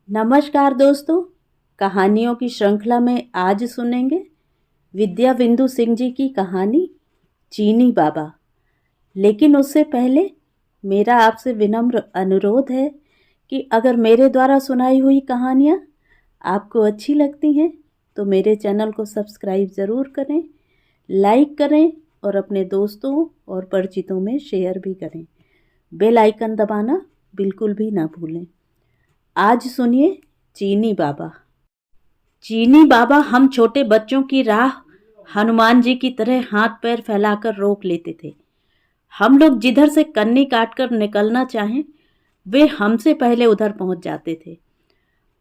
नमस्कार दोस्तों। कहानियों की श्रृंखला में आज सुनेंगे विद्या बिंदु सिंह जी की कहानी चीनी बाबा। लेकिन उससे पहले मेरा आपसे विनम्र अनुरोध है कि अगर मेरे द्वारा सुनाई हुई कहानियाँ आपको अच्छी लगती हैं तो मेरे चैनल को सब्सक्राइब ज़रूर करें, लाइक करें और अपने दोस्तों और परिचितों में शेयर भी करें। बेल आइकन दबाना बिल्कुल भी ना भूलें। आज सुनिए चीनी बाबा। चीनी बाबा हम छोटे बच्चों की राह हनुमान जी की तरह हाथ पैर फैलाकर रोक लेते थे। हम लोग जिधर से कन्नी काटकर निकलना चाहें वे हमसे पहले उधर पहुंच जाते थे।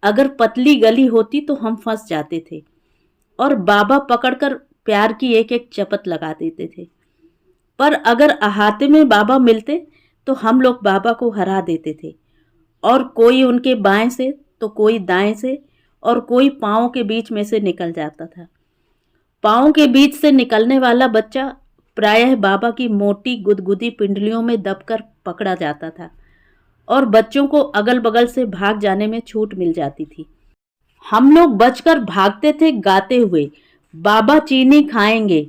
अगर पतली गली होती तो हम फंस जाते थे और बाबा पकड़कर प्यार की एक एक चपत लगा देते थे। पर अगर अहाते में बाबा मिलते तो हम लोग बाबा को हरा देते थे और कोई उनके बाएं से तो कोई दाएं से और कोई पाँव के बीच में से निकल जाता था। पाँव के बीच से निकलने वाला बच्चा प्रायः बाबा की मोटी गुदगुदी पिंडलियों में दबकर पकड़ा जाता था और बच्चों को अगल बगल से भाग जाने में छूट मिल जाती थी। हम लोग बचकर भागते थे गाते हुए, बाबा चीनी खाएंगे।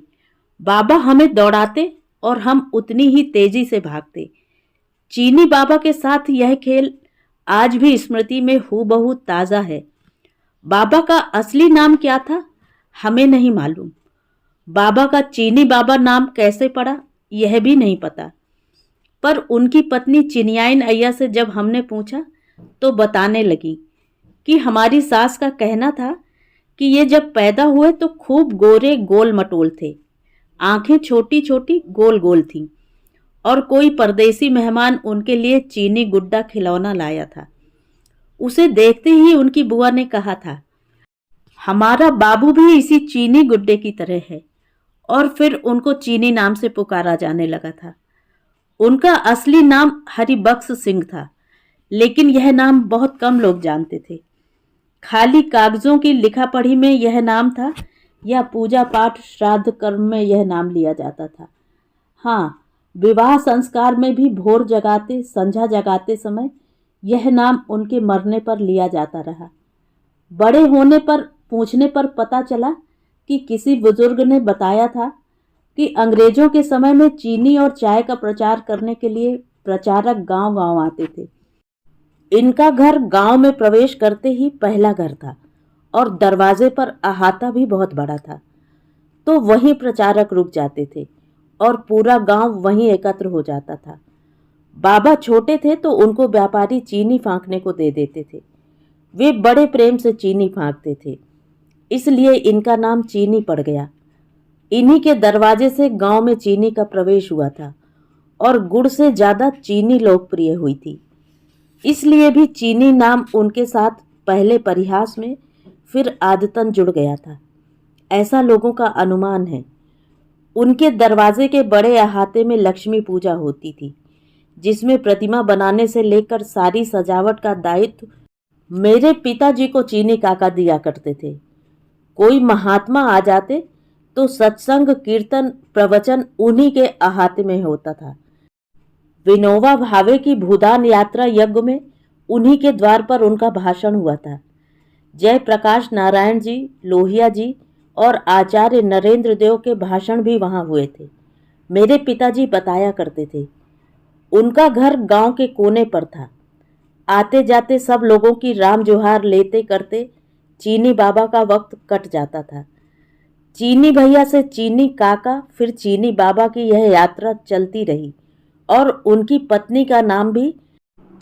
बाबा हमें दौड़ाते और हम उतनी ही तेजी से भागते। चीनी बाबा के साथ यह खेल आज भी स्मृति में हूबहू ताज़ा है। बाबा का असली नाम क्या था हमें नहीं मालूम। बाबा का चीनी बाबा नाम कैसे पड़ा यह भी नहीं पता। पर उनकी पत्नी चिनियाइन अय्या से जब हमने पूछा तो बताने लगी कि हमारी सास का कहना था कि ये जब पैदा हुए तो खूब गोरे गोल मटोल थे, आंखें छोटी छोटी गोल गोल थीं और कोई परदेसी मेहमान उनके लिए चीनी गुड्डा खिलौना लाया था। उसे देखते ही उनकी बुआ ने कहा था, हमारा बाबू भी इसी चीनी गुड्डे की तरह है। और फिर उनको चीनी नाम से पुकारा जाने लगा था। उनका असली नाम हरिबख्श सिंह था, लेकिन यह नाम बहुत कम लोग जानते थे। खाली कागजों की लिखा पढ़ी में यह नाम था या पूजा पाठ श्राद्ध कर्म में यह नाम लिया जाता था। हाँ, विवाह संस्कार में भी भोर जगाते संझा जगाते समय यह नाम उनके मरने पर लिया जाता रहा। बड़े होने पर पूछने पर पता चला कि किसी बुजुर्ग ने बताया था कि अंग्रेजों के समय में चीनी और चाय का प्रचार करने के लिए प्रचारक गांव-गांव आते थे। इनका घर गांव में प्रवेश करते ही पहला घर था और दरवाजे पर अहाता भी बहुत बड़ा था। तो वहीं प्रचारक रुक जाते थे और पूरा गांव वहीं एकत्र हो जाता था। बाबा छोटे थे तो उनको व्यापारी चीनी फांकने को दे देते थे। वे बड़े प्रेम से चीनी फांकते थे, इसलिए इनका नाम चीनी पड़ गया। इन्हीं के दरवाजे से गांव में चीनी का प्रवेश हुआ था और गुड़ से ज़्यादा चीनी लोकप्रिय हुई थी। इसलिए भी चीनी नाम उनके साथ पहले परिहास में फिर आदतन जुड़ गया था, ऐसा लोगों का अनुमान है। उनके दरवाजे के बड़े अहाते में लक्ष्मी पूजा होती थी, जिसमें प्रतिमा बनाने से लेकर सारी सजावट का दायित्व मेरे पिताजी को चीनी काका दिया करते थे। कोई महात्मा आ जाते तो सत्संग कीर्तन प्रवचन उन्हीं के अहाते में होता था। विनोबा भावे की भूदान यात्रा यज्ञ में उन्हीं के द्वार पर उनका भाषण हुआ था। जय प्रकाश नारायण जी, लोहिया जी और आचार्य नरेंद्र देव के भाषण भी वहां हुए थे। मेरे पिताजी बताया करते थे। उनका घर गांव के कोने पर था। आते जाते सब लोगों की राम जोहार लेते करते चीनी बाबा का वक्त कट जाता था। चीनी भैया से चीनी काका, फिर चीनी बाबा की यह यात्रा चलती रही और उनकी पत्नी का नाम भी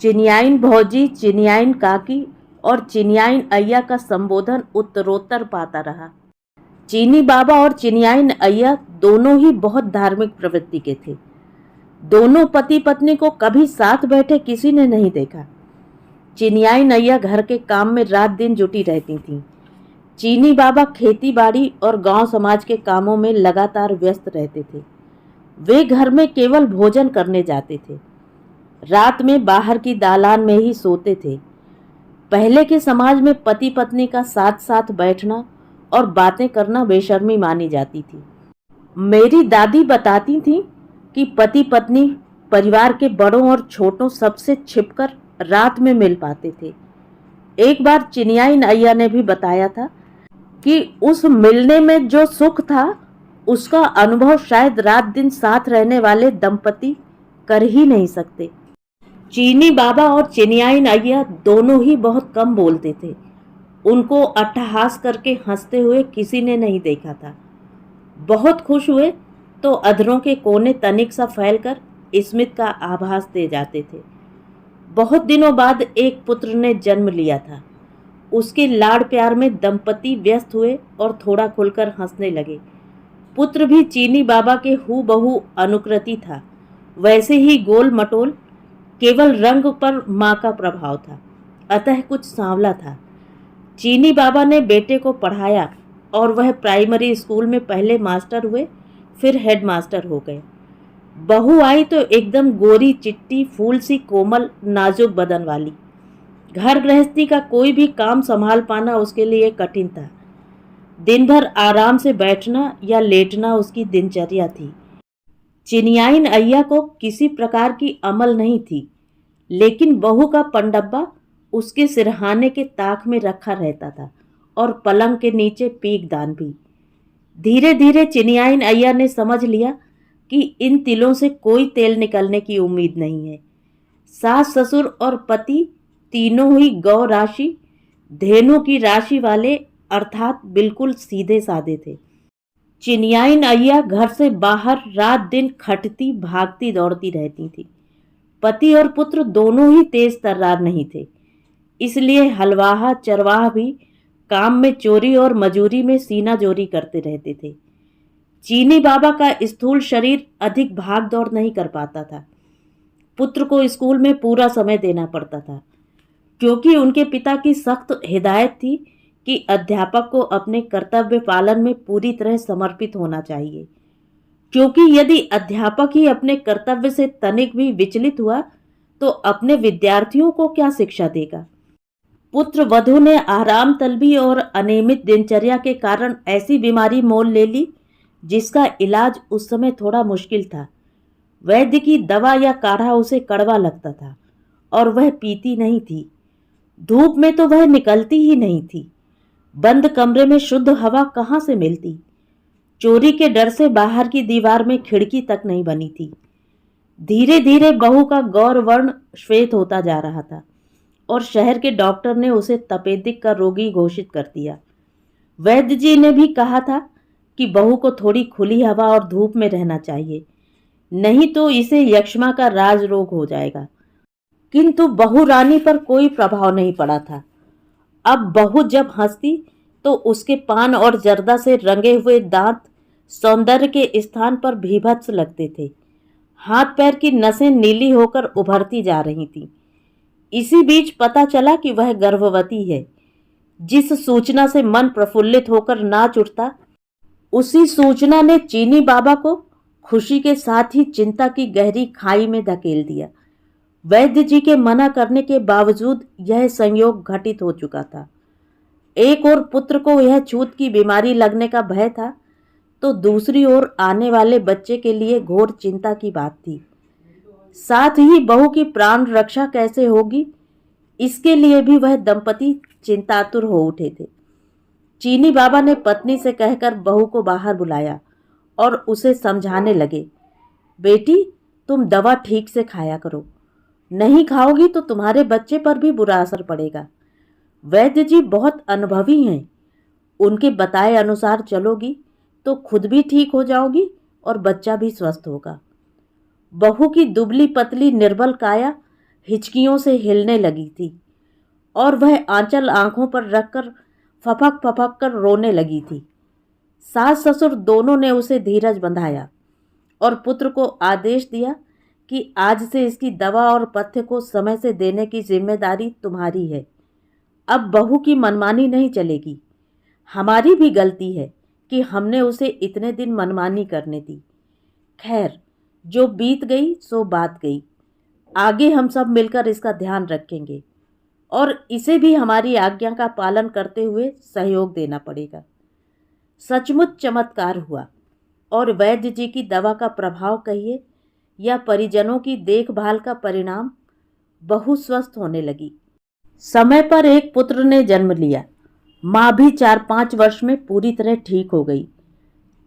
चिनियाइन भौजी, चिनियाइन काकी और चिनियाइन अय्या का संबोधन उत्तरोत्तर पाता रहा। चीनी बाबा और चिनियाइन अय्या दोनों ही बहुत धार्मिक प्रवृत्ति के थे। दोनों पति पत्नी को कभी साथ बैठे किसी ने नहीं देखा। चिनियाइन अय्या घर के काम में रात दिन जुटी रहती थीं। चीनी बाबा खेती बाड़ी और गांव समाज के कामों में लगातार व्यस्त रहते थे। वे घर में केवल भोजन करने जाते थे। रात में बाहर की दालान में ही सोते थे। पहले के समाज में पति पत्नी का साथ साथ बैठना और बातें करना बेशर्मी मानी जाती थी। मेरी दादी बताती थीं कि पति पत्नी परिवार के बड़ों और छोटों सबसे छिपकर रात में मिल पाते थे। एक बार चिनियाई नैया ने भी बताया था कि उस मिलने में जो सुख था उसका अनुभव शायद रात दिन साथ रहने वाले दंपति कर ही नहीं सकते। चीनी बाबा और चिनियाई नैया दोनों ही बहुत कम बोलते थे। उनको अट्टहास करके हंसते हुए किसी ने नहीं देखा था। बहुत खुश हुए तो अधरों के कोने तनिक सा फैलकर स्मित का आभास दे जाते थे। बहुत दिनों बाद एक पुत्र ने जन्म लिया था। उसके लाड़ प्यार में दंपति व्यस्त हुए और थोड़ा खुलकर हंसने लगे। पुत्र भी चीनी बाबा के हूबहू अनुकृति था, वैसे ही गोल मटोल, केवल रंग पर माँ का प्रभाव था, अतः कुछ सांवला था। चीनी बाबा ने बेटे को पढ़ाया और वह प्राइमरी स्कूल में पहले मास्टर हुए, फिर हेड मास्टर हो गए। बहू आई तो एकदम गोरी चिट्टी फूल सी कोमल नाजुक बदन वाली। घर गृहस्थी का कोई भी काम संभाल पाना उसके लिए कठिन था। दिन भर आराम से बैठना या लेटना उसकी दिनचर्या थी। चिनियाइन अय्या को किसी प्रकार की अमल नहीं थी, लेकिन बहू का पंडब्बा उसके सिरहाने के ताक में रखा रहता था और पलंग के नीचे पीकदान भी। धीरे धीरे चिनियाइन अय्या ने समझ लिया कि इन तिलों से कोई तेल निकलने की उम्मीद नहीं है। सास ससुर और पति तीनों ही गौ राशि, धेनु की राशि वाले अर्थात बिल्कुल सीधे साधे थे। चिनियाइन अय्या घर से बाहर रात दिन खटती भागती दौड़ती रहती थी। पति और पुत्र दोनों ही तेज तर्रार नहीं थे, इसलिए हलवाहा चरवाहा भी काम में चोरी और मजूरी में सीना जोरी करते रहते थे। चीनी बाबा का स्थूल शरीर अधिक भाग दौड़ नहीं कर पाता था। पुत्र को स्कूल में पूरा समय देना पड़ता था, क्योंकि उनके पिता की सख्त हिदायत थी कि अध्यापक को अपने कर्तव्य पालन में पूरी तरह समर्पित होना चाहिए, क्योंकि यदि अध्यापक ही अपने कर्तव्य से तनिक भी विचलित हुआ तो अपने विद्यार्थियों को क्या शिक्षा देगा। पुत्र वधू ने आराम तलबी और अनियमित दिनचर्या के कारण ऐसी बीमारी मोल ले ली जिसका इलाज उस समय थोड़ा मुश्किल था। वैद्य की दवा या काढ़ा उसे कड़वा लगता था और वह पीती नहीं थी। धूप में तो वह निकलती ही नहीं थी। बंद कमरे में शुद्ध हवा कहाँ से मिलती। चोरी के डर से बाहर की दीवार में खिड़की तक नहीं बनी थी। धीरे धीरे बहू का गौर वर्ण श्वेत होता जा रहा था और शहर के डॉक्टर ने उसे तपेदिक का रोगी घोषित कर दिया। वैद्य जी ने भी कहा था कि बहू को थोड़ी खुली हवा और धूप में रहना चाहिए, नहीं तो इसे यक्ष्मा का राज रोग हो जाएगा। किंतु बहू रानी पर कोई प्रभाव नहीं पड़ा था। अब बहू जब हंसती तो उसके पान और जर्दा से रंगे हुए दांत सौंदर्य के स्थान पर भीभत्स लगते थे। हाथ पैर की नसें नीली होकर उभरती जा रही थीं। इसी बीच पता चला कि वह गर्भवती है। जिस सूचना से मन प्रफुल्लित होकर नाच उठता, उसी सूचना ने चीनी बाबा को खुशी के साथ ही चिंता की गहरी खाई में धकेल दिया। वैद्य जी के मना करने के बावजूद यह संयोग घटित हो चुका था। एक ओर पुत्र को यह छूत की बीमारी लगने का भय था, तो दूसरी ओर आने वाले बच्चे के लिए घोर चिंता की बात थी। साथ ही बहू की प्राण रक्षा कैसे होगी, इसके लिए भी वह दंपति चिंतातुर हो उठे थे। चीनी बाबा ने पत्नी से कहकर बहू को बाहर बुलाया और उसे समझाने लगे, बेटी तुम दवा ठीक से खाया करो, नहीं खाओगी तो तुम्हारे बच्चे पर भी बुरा असर पड़ेगा। वैद्य जी बहुत अनुभवी हैं, उनके बताए अनुसार चलोगी तो खुद भी ठीक हो जाओगी और बच्चा भी स्वस्थ होगा। बहू की दुबली पतली निर्बल काया हिचकियों से हिलने लगी थी और वह आंचल आंखों पर रखकर फपक फपक कर रोने लगी थी। सास ससुर दोनों ने उसे धीरज बंधाया और पुत्र को आदेश दिया कि आज से इसकी दवा और पथ्य को समय से देने की जिम्मेदारी तुम्हारी है। अब बहू की मनमानी नहीं चलेगी। हमारी भी गलती है कि हमने उसे इतने दिन मनमानी करने दी। खैर, जो बीत गई सो बात गई। आगे हम सब मिलकर इसका ध्यान रखेंगे और इसे भी हमारी आज्ञा का पालन करते हुए सहयोग देना पड़ेगा। सचमुच चमत्कार हुआ और वैद्य जी की दवा का प्रभाव कहिए या परिजनों की देखभाल का परिणाम, बहू स्वस्थ होने लगी। समय पर एक पुत्र ने जन्म लिया। माँ भी 4-5 वर्ष में पूरी तरह ठीक हो गई।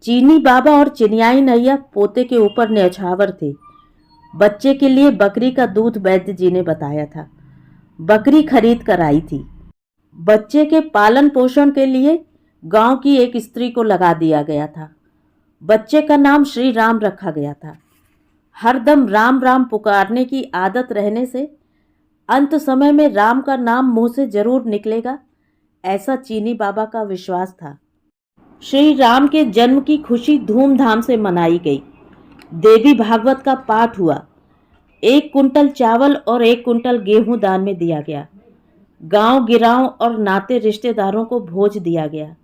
चीनी बाबा और चिनियाई नैया पोते के ऊपर न्यौछावर थे। बच्चे के लिए बकरी का दूध वैद्य जी ने बताया था। बकरी खरीद कर आई थी। बच्चे के पालन पोषण के लिए गांव की एक स्त्री को लगा दिया गया था। बच्चे का नाम श्री राम रखा गया था। हरदम राम राम पुकारने की आदत रहने से अंत समय में राम का नाम मुंह से जरूर निकलेगा, ऐसा चीनी बाबा का विश्वास था। श्री राम के जन्म की खुशी धूमधाम से मनाई गई। देवी भागवत का पाठ हुआ। 1 कुंटल चावल और 1 कुंटल गेहूं दान में दिया गया। गांव गिराव और नाते रिश्तेदारों को भोज दिया गया।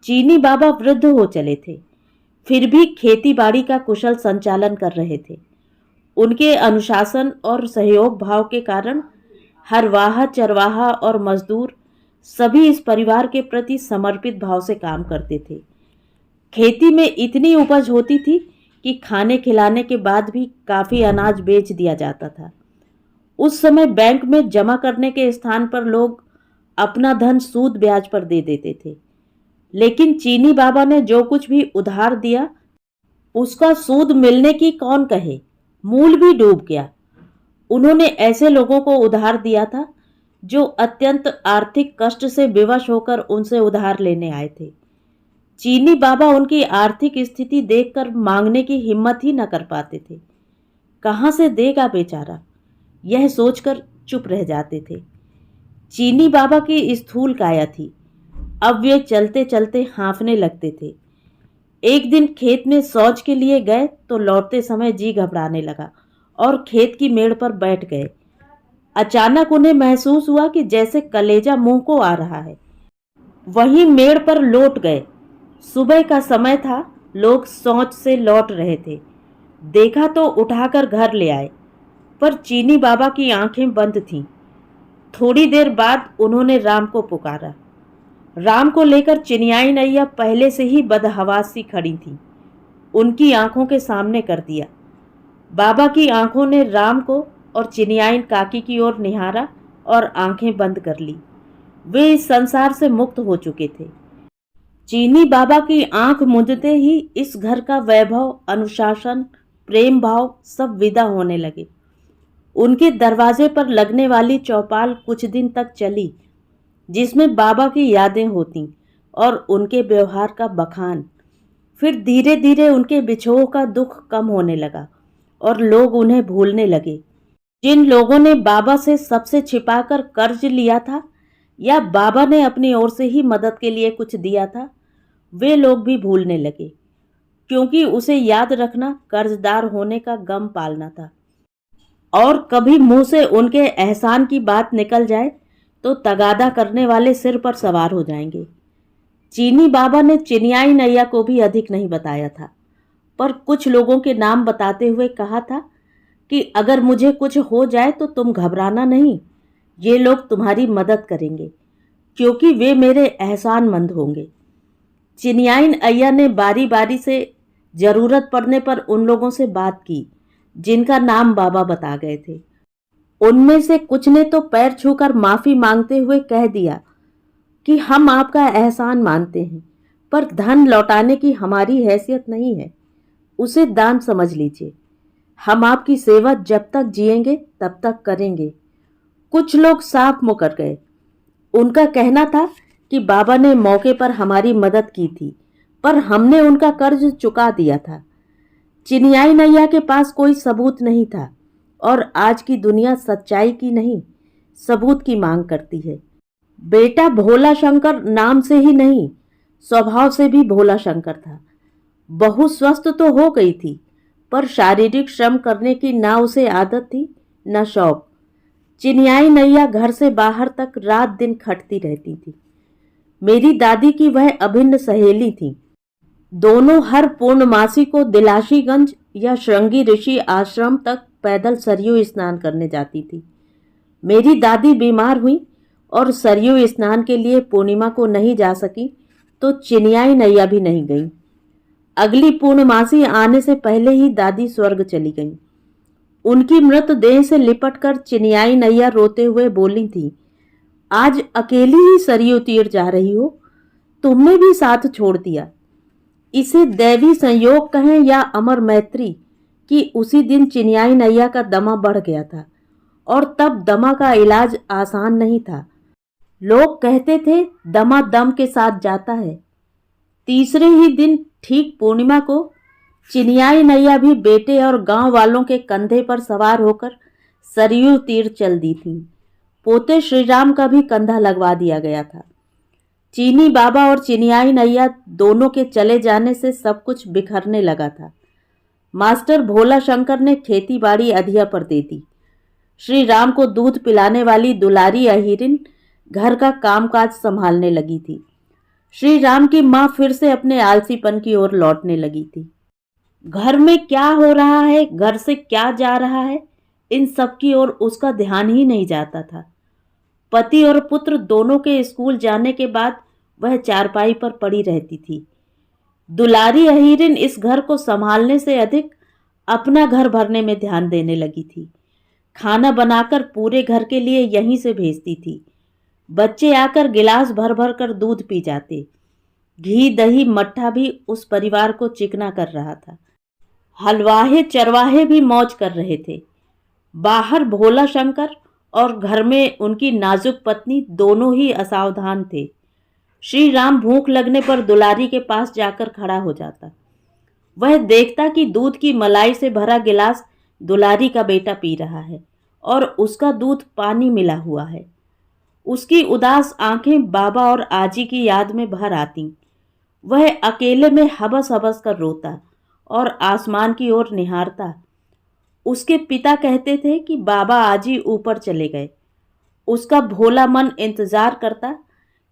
चीनी बाबा वृद्ध हो चले थे, फिर भी खेती बाड़ी का कुशल संचालन कर रहे थे। उनके अनुशासन और सहयोग भाव के कारण हरवाहा, चरवाहा और मजदूर सभी इस परिवार के प्रति समर्पित भाव से काम करते थे। खेती में इतनी उपज होती थी कि खाने खिलाने के बाद भी काफ़ी अनाज बेच दिया जाता था। उस समय बैंक में जमा करने के स्थान पर लोग अपना धन सूद ब्याज पर दे देते थे, लेकिन चीनी बाबा ने जो कुछ भी उधार दिया उसका सूद मिलने की कौन कहे, मूल भी डूब गया। उन्होंने ऐसे लोगों को उधार दिया था जो अत्यंत आर्थिक कष्ट से विवश होकर उनसे उधार लेने आए थे। चीनी बाबा उनकी आर्थिक स्थिति देखकर मांगने की हिम्मत ही न कर पाते थे। कहाँ से देगा बेचारा, यह सोचकर चुप रह जाते थे। चीनी बाबा की स्थूल काया थी। अब वे चलते चलते हाँफने लगते थे। एक दिन खेत में शौच के लिए गए तो लौटते समय जी घबराने लगा और खेत की मेड़ पर बैठ गए। अचानक उन्हें महसूस हुआ कि जैसे कलेजा मुंह को आ रहा है। वहीं मेड़ पर लौट गए। सुबह का समय था, लोग शौच से लौट रहे थे। देखा तो उठाकर घर ले आए, पर चीनी बाबा की आंखें बंद थीं। थोड़ी देर बाद उन्होंने राम को पुकारा। राम को लेकर चिनियाई नैया पहले से ही बदहवास सी खड़ी थी। उनकी आंखों के सामने कर दिया। बाबा की आंखों ने राम को और चिनियाई काकी की ओर निहारा और आंखें बंद कर ली। वे इस संसार से मुक्त हो चुके थे। चीनी बाबा की आंख मूंदते ही इस घर का वैभव, अनुशासन, प्रेम भाव सब विदा होने लगे। उनके दरवाजे पर लगने वाली चौपाल कुछ दिन तक चली, जिसमें बाबा की यादें होती और उनके व्यवहार का बखान। फिर धीरे धीरे उनके बिछोह का दुख कम होने लगा और लोग उन्हें भूलने लगे। जिन लोगों ने बाबा से सबसे छिपाकर कर्ज लिया था या बाबा ने अपनी ओर से ही मदद के लिए कुछ दिया था, वे लोग भी भूलने लगे, क्योंकि उसे याद रखना कर्जदार होने का गम पालना था। और कभी मुंह से उनके एहसान की बात निकल जाए तो तगादा करने वाले सिर पर सवार हो जाएंगे। चीनी बाबा ने चिनियाई नैया को भी अधिक नहीं बताया था, पर कुछ लोगों के नाम बताते हुए कहा था कि अगर मुझे कुछ हो जाए तो तुम घबराना नहीं, ये लोग तुम्हारी मदद करेंगे, क्योंकि वे मेरे एहसानमंद होंगे। चिनियाई नैया ने बारी बारी से जरूरत पड़ने पर उन लोगों से बात की जिनका नाम बाबा बता गए थे। उनमें से कुछ ने तो पैर छूकर माफी मांगते हुए कह दिया कि हम आपका एहसान मानते हैं, पर धन लौटाने की हमारी हैसियत नहीं है, उसे दान समझ लीजिए। हम आपकी सेवा जब तक जिएंगे तब तक करेंगे। कुछ लोग साफ मुकर गए। उनका कहना था कि बाबा ने मौके पर हमारी मदद की थी, पर हमने उनका कर्ज चुका दिया था। चिनियाई नैया के पास कोई सबूत नहीं था और आज की दुनिया सच्चाई की नहीं, सबूत की मांग करती है। बेटा भोला शंकर नाम से ही नहीं, स्वभाव से भी भोला शंकर था। बहू स्वस्थ तो हो गई थी, पर शारीरिक श्रम करने की ना उसे आदत थी न शौक। चिनियाई नैया घर से बाहर तक रात दिन खटती रहती थी। मेरी दादी की वह अभिन्न सहेली थी। दोनों हर पूर्णमासी को दिलाशीगंज या श्रृंगी ऋषि आश्रम तक पैदल सरयू स्नान करने जाती थी। मेरी दादी बीमार हुई और सरयू स्नान के लिए पूर्णिमा को नहीं जा सकी, तो चिनियाई नैया भी नहीं गई। अगली पूर्णमासी आने से पहले ही दादी स्वर्ग चली गईं। उनकी मृतदेह से लिपटकर चिनियाई नैया रोते हुए बोली थी आज अकेली ही सरयू तीर जा रही हो, तुमने भी साथ छोड़ दिया। इसे दैवी संयोग कहें या अमर मैत्री कि उसी दिन चिन्याई नैया का दमा बढ़ गया था और तब दमा का इलाज आसान नहीं था। लोग कहते थे दमा दम के साथ जाता है। तीसरे ही दिन ठीक पूर्णिमा को चिन्याई नैया भी बेटे और गांव वालों के कंधे पर सवार होकर सरयू तीर चल दी थी। पोते श्रीराम का भी कंधा लगवा दिया गया था। चीनी बाबा और चिन्याई नैया दोनों के चले जाने से सब कुछ बिखरने लगा था। मास्टर भोला शंकर ने खेती बाड़ी अधिया पर दे दी। श्री राम को दूध पिलाने वाली दुलारी अहिरिन घर का कामकाज संभालने लगी थी। श्री राम की मां फिर से अपने आलसीपन की ओर लौटने लगी थी। घर में क्या हो रहा है, घर से क्या जा रहा है, इन सब की ओर उसका ध्यान ही नहीं जाता था। पति और पुत्र दोनों के स्कूल जाने के बाद वह चारपाई पर पड़ी रहती थी। दुलारी अहिरिन इस घर को संभालने से अधिक अपना घर भरने में ध्यान देने लगी थी। खाना बनाकर पूरे घर के लिए यहीं से भेजती थी। बच्चे आकर गिलास भर भर कर दूध पी जाते। घी दही मट्ठा भी उस परिवार को चिकना कर रहा था। हलवाहे चरवाहे भी मौज कर रहे थे। बाहर भोला शंकर और घर में उनकी नाजुक पत्नी दोनों ही असावधान थे। श्री राम भूख लगने पर दुलारी के पास जाकर खड़ा हो जाता। वह देखता कि दूध की मलाई से भरा गिलास दुलारी का बेटा पी रहा है और उसका दूध पानी मिला हुआ है। उसकी उदास आंखें बाबा और आजी की याद में भर आती। वह अकेले में हबस हबस कर रोता और आसमान की ओर निहारता। उसके पिता कहते थे कि बाबा आजी ऊपर चले गए। उसका भोला मन इंतजार करता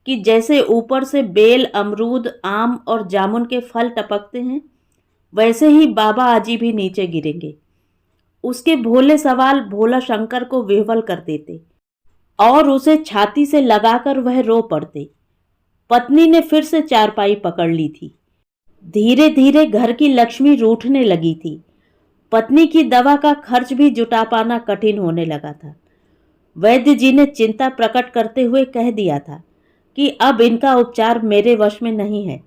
कि जैसे ऊपर से बेल, अमरूद, आम और जामुन के फल टपकते हैं, वैसे ही बाबा आजी भी नीचे गिरेंगे। उसके भोले सवाल भोला शंकर को विह्वल कर देते और उसे छाती से लगाकर वह रो पड़ते। पत्नी ने फिर से चारपाई पकड़ ली थी। धीरे धीरे घर की लक्ष्मी रूठने लगी थी। पत्नी की दवा का खर्च भी जुटा पाना कठिन होने लगा था। वैद्य जी ने चिंता प्रकट करते हुए कह दिया था कि अब इनका उपचार मेरे वश में नहीं है।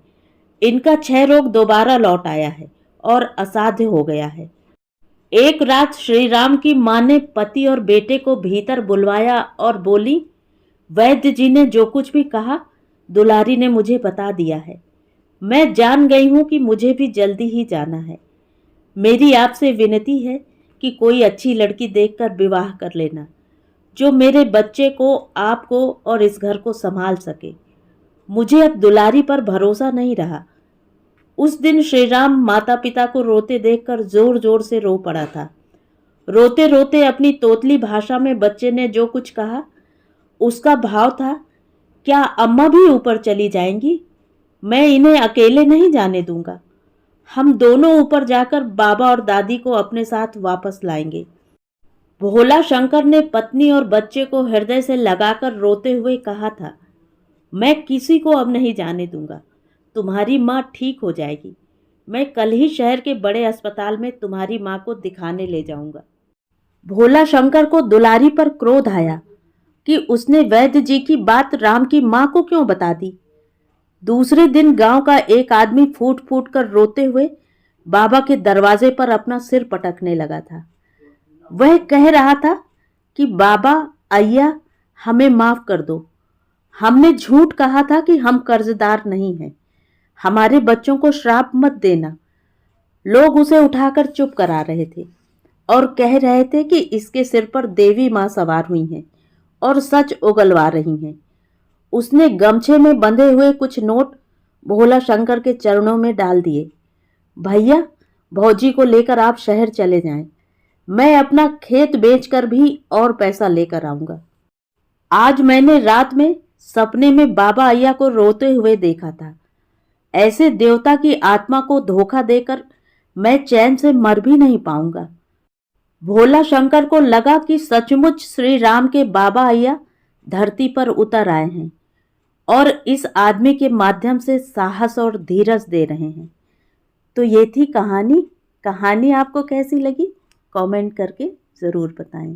इनका क्षय रोग दोबारा लौट आया है और असाध्य हो गया है। एक रात श्री राम की मां ने पति और बेटे को भीतर बुलवाया और बोली, वैद्य जी ने जो कुछ भी कहा दुलारी ने मुझे बता दिया है। मैं जान गई हूं कि मुझे भी जल्दी ही जाना है। मेरी आपसे विनती है कि कोई अच्छी लड़की देखकर विवाह कर लेना, जो मेरे बच्चे को, आपको और इस घर को संभाल सके। मुझे अब दुलारी पर भरोसा नहीं रहा। उस दिन श्री राम माता पिता को रोते देखकर जोर जोर से रो पड़ा था। रोते रोते अपनी तोतली भाषा में बच्चे ने जो कुछ कहा उसका भाव था, क्या अम्मा भी ऊपर चली जाएंगी? मैं इन्हें अकेले नहीं जाने दूंगा। हम दोनों ऊपर जाकर बाबा और दादी को अपने साथ वापस लाएंगे। भोला शंकर ने पत्नी और बच्चे को हृदय से लगाकर रोते हुए कहा था, मैं किसी को अब नहीं जाने दूंगा। तुम्हारी माँ ठीक हो जाएगी। मैं कल ही शहर के बड़े अस्पताल में तुम्हारी माँ को दिखाने ले जाऊंगा। भोला शंकर को दुलारी पर क्रोध आया कि उसने वैद्य जी की बात राम की माँ को क्यों बता दी। दूसरे दिन गांव का एक आदमी फूट फूट कर रोते हुए बाबा के दरवाजे पर अपना सिर पटकने लगा था। वह कह रहा था कि बाबा, अय्या, हमें माफ कर दो। हमने झूठ कहा था कि हम कर्जदार नहीं हैं। हमारे बच्चों को श्राप मत देना। लोग उसे उठाकर चुप करा रहे थे और कह रहे थे कि इसके सिर पर देवी माँ सवार हुई हैं और सच उगलवा रही हैं। उसने गमछे में बंधे हुए कुछ नोट भोला शंकर के चरणों में डाल दिए। भैया, भौजी को लेकर आप शहर चले जाएं। मैं अपना खेत बेचकर भी और पैसा लेकर आऊंगा। आज मैंने रात में सपने में बाबा अय्या को रोते हुए देखा था। ऐसे देवता की आत्मा को धोखा देकर मैं चैन से मर भी नहीं पाऊंगा। भोला शंकर को लगा कि सचमुच श्री राम के बाबा अय्या धरती पर उतर आए हैं और इस आदमी के माध्यम से साहस और धीरज दे रहे हैं। तो ये थी कहानी। कहानी आपको कैसी लगी कमेंट करके ज़रूर बताएं।